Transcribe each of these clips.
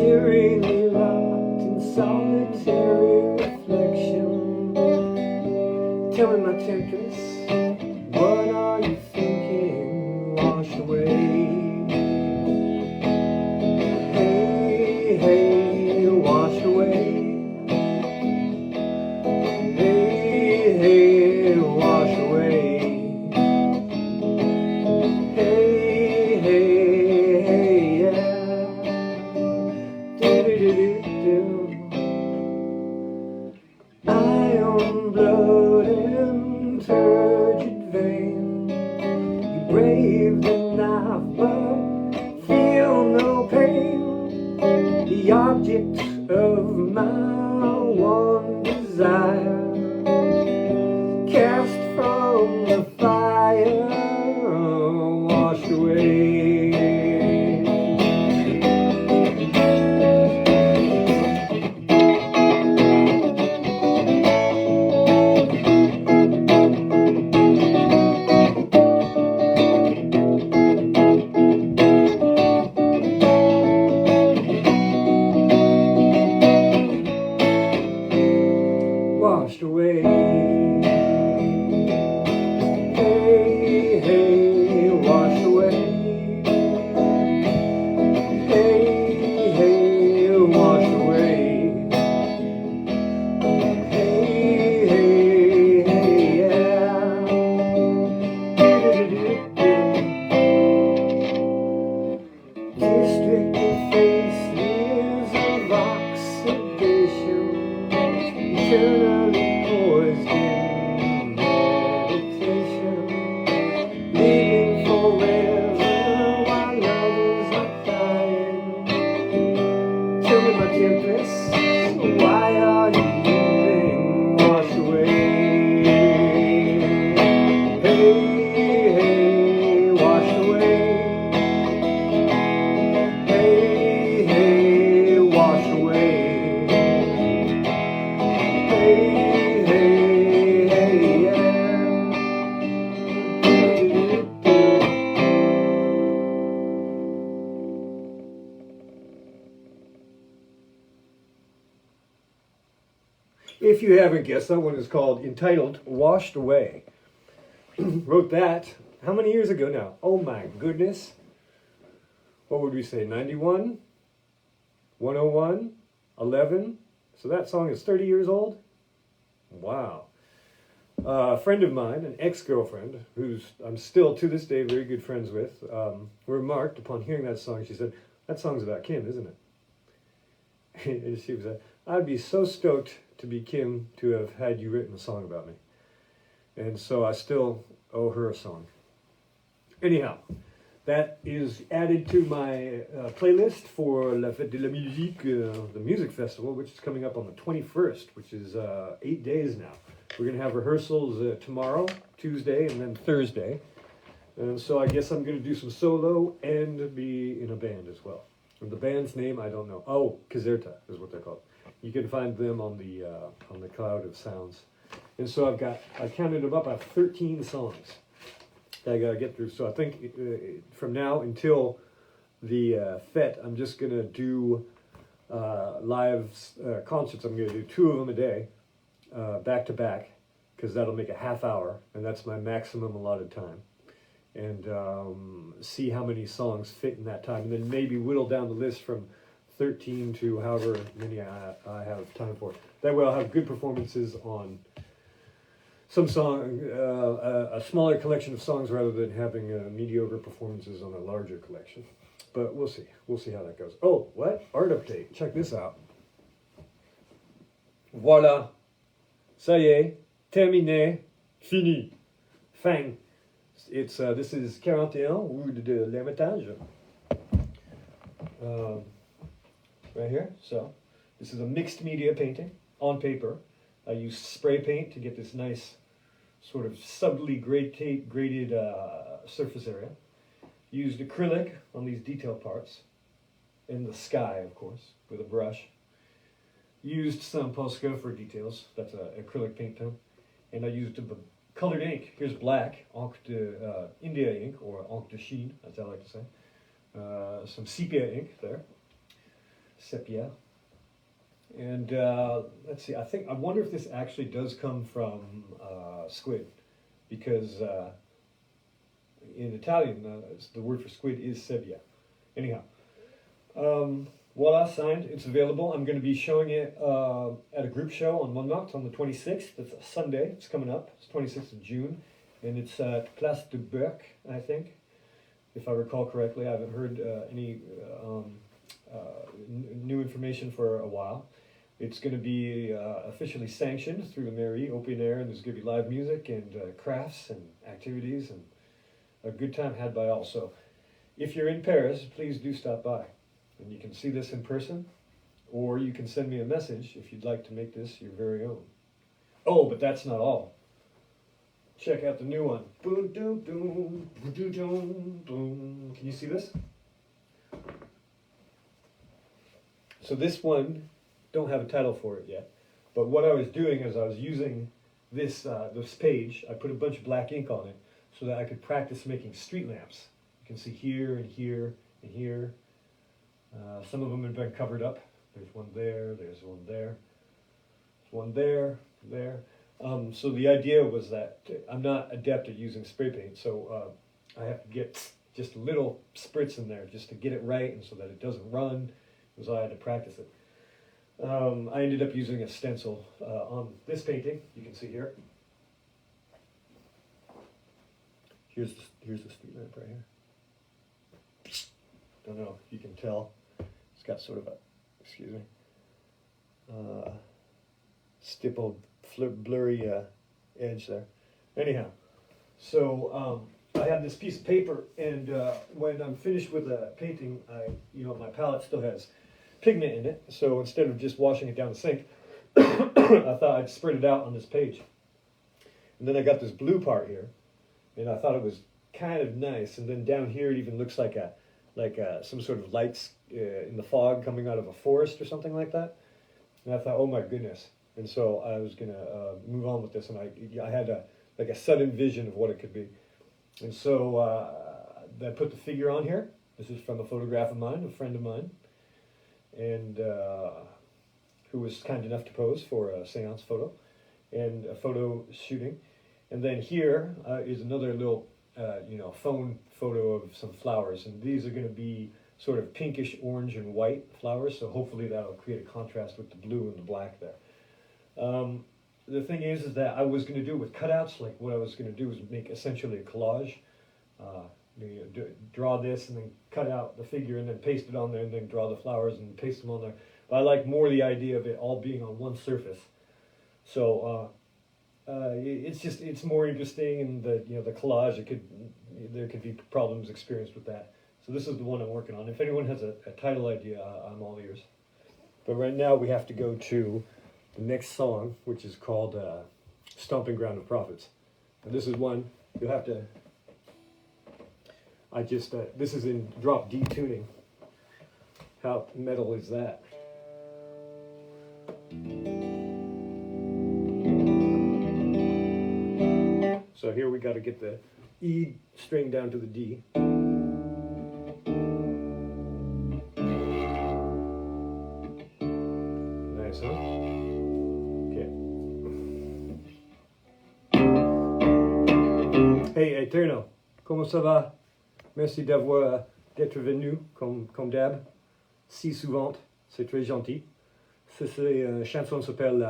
serenely locked in solitary reflection. Tell me, my temptress, what are you thinking? Washed away. Hey, hey, washed away. Hey, hey, washed away. Hey, hey, hey, yeah. Do-do-do-do-do. Iron blood and turgid vein. You brave the knife, but feel no pain. The object of my one desire, cast from the fire, washed away. Washed away. Hey, hey, washed away. Hey, hey, washed away. Hey, hey, hey, yeah. Districted face years of oxidation, eternally poised in meditation, living forever while others are dying. Tell me, my temptress, why are you leaving? Washed away. Hey, hey, washed away. Hey, hey, washed away. Hey, hey, hey, yeah. If you haven't guessed, that one is entitled Washed Away. Wrote that how many years ago now? Oh my goodness. What would we say? 91? 101? 11? So that song is 30 years old? Wow. A friend of mine, an ex-girlfriend, who's I'm still to this day very good friends with, remarked upon hearing that song, she said, that song's about Kim, isn't it? And she was like, I'd be so stoked to be Kim to have had you written a song about me. And so I still owe her a song. Anyhow, that is added to my playlist for La Fête de la Musique, the music festival, which is coming up on the 21st, which is 8 days now. We're going to have rehearsals tomorrow, Tuesday, and then Thursday. And so I guess I'm going to do some solo and be in a band as well. And the band's name, I don't know. Oh, Caserta is what they're called. You can find them on the Cloud of Sounds. And so I counted them up, I have 13 songs that I got to get through. So I think from now until the fete, I'm just going to do live concerts. I'm going to do 2 of them a day, back to back, because that'll make a half hour, and that's my maximum allotted time. And see how many songs fit in that time, and then maybe whittle down the list from 13 to however many I have time for. That way I'll have good performances on some song, a smaller collection of songs rather than having mediocre performances on a larger collection. But we'll see. We'll see how that goes. Oh, what? Art update. Check this out. Voilà. Ça y est. Terminé. Fini. Fin. It's this is 41 Rue de l'Hermitage. Right here. So this is a mixed media painting on paper. I used spray paint to get this nice sort of subtly graded surface area. Used acrylic on these detail parts. In the sky, of course, with a brush. Used some Posca for details. That's an acrylic paint tone. And I used a colored ink. Here's black, encre de India ink, or encre de Chine, as I like to say. Some sepia ink there. sepia. And let's see, I wonder if this actually does come from squid, because in Italian, the word for squid is sebbia. Anyhow, voila, signed. It's available. I'm going to be showing it at a group show on Montmartre on the 26th. It's a Sunday. It's coming up. It's 26th of June. And it's at Place de Bourg, I think, if I recall correctly. I haven't heard any new information for a while. It's going to be officially sanctioned through the mairie, open air, and there's going to be live music and crafts and activities and a good time had by all. So if you're in Paris, please do stop by. And you can see this in person, or you can send me a message if you'd like to make this your very own. Oh, but that's not all. Check out the new one. Boom, doom, doom, boom, doom, boom. Can you see this? So this one, don't have a title for it yet. But what I was doing is I was using this page. I put a bunch of black ink on it so that I could practice making street lamps. You can see here and here and here. Some of them have been covered up. There's one there, there's one there, there's one there, there. So the idea was that I'm not adept at using spray paint, so I have to get just a little spritz in there just to get it right and so that it doesn't run, because I had to practice it. I ended up using a stencil on this painting. You can see here. Here's the street lamp right here. Don't know if you can tell. It's got sort of a, excuse me, stippled, blurry edge there. Anyhow, so I have this piece of paper, and when I'm finished with the painting, my palette still has pigment in it. So instead of just washing it down the sink, I thought I'd spread it out on this page. And then I got this blue part here, and I thought it was kind of nice. And then down here, it even looks like some sort of lights in the fog coming out of a forest or something like that. And I thought, oh my goodness. And so I was going to move on with this, and I had a sudden vision of what it could be. And so I put the figure on here. This is from a photograph of mine, a friend of mine, and who was kind enough to pose for a seance photo and a photo shooting. And then here is another little phone photo of some flowers, and these are going to be sort of pinkish orange and white flowers, so hopefully that'll create a contrast with the blue and the black there. The thing is that I was going to do it with cutouts. Like what I was going to do was make essentially a collage, draw this and then cut out the figure and then paste it on there, and then draw the flowers and paste them on there. But I like more the idea of it all being on one surface. So it's more interesting, and the collage, there could be problems experienced with that. So this is the one I'm working on. If anyone has a title idea, I'm all ears. But right now we have to go to the next song, which is called Stomping Ground of Prophets. And this is one you'll have to. This is in drop D tuning. How metal is that? So here we got to get the E string down to the D. Nice, huh? Okay. Hey, Eterno, comment ça va? Merci d'être venu, comme d'hab, si souvent, c'est très gentil. Cette chanson s'appelle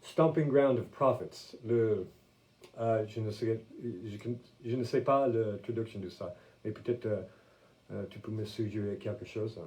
Stomping Ground of Prophets. Je ne sais pas la traduction de ça, mais peut-être tu peux me suggérer quelque chose.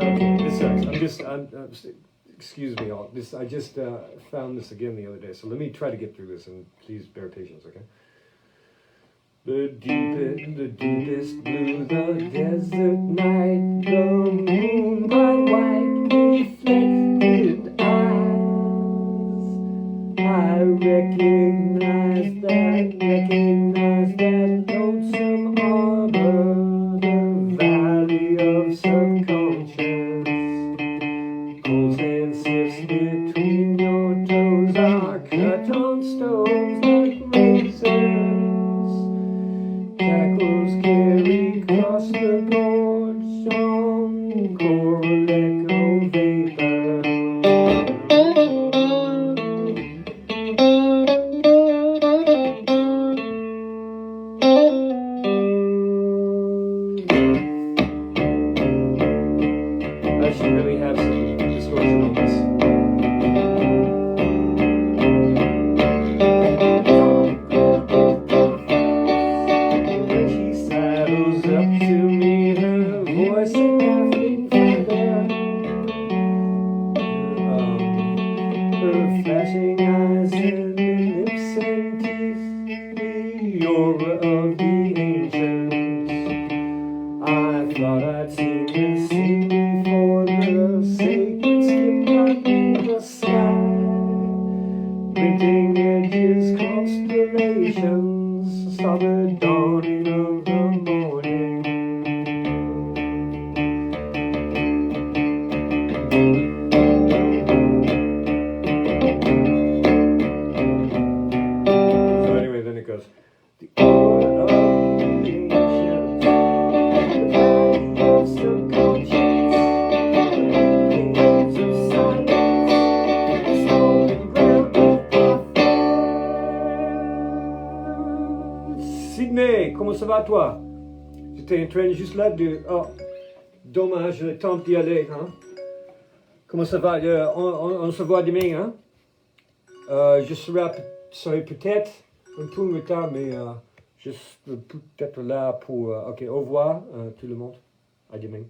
Okay, this sucks. Excuse me all. I just found this again the other day, so let me try to get through this, and please bear patience, okay? The deepest blue, the desert night, the moon by white reflected eyes. I recognize that lonesome arbor, the valley of subconscious. Cold sand sifts between your toes are cut on stones like razors. Shackles carry across the gorge on coral echo vapor. I should really have some distortion on this. When she saddles up to me, her voice a laughing thunder. Her flashing eyes and lips and teeth, the aura of the ancients. I thought I'd seen this scene before, the sacred skip up in the sky, glinting edges, constellations, saw the dawning of the morning. So anyway, then it goes. The aura of the ancients, the valley of subconscious, waves of silence, the stomping ground of prophets. Sydney, comment ça va toi? J'étais en train juste là de... Oh, dommage, le temps d'y aller, hein? Comment ça va? On se voit demain, hein? Je serai peut-être un peu en retard, mais je serai peut-être là pour... ok, au revoir tout le monde. À demain.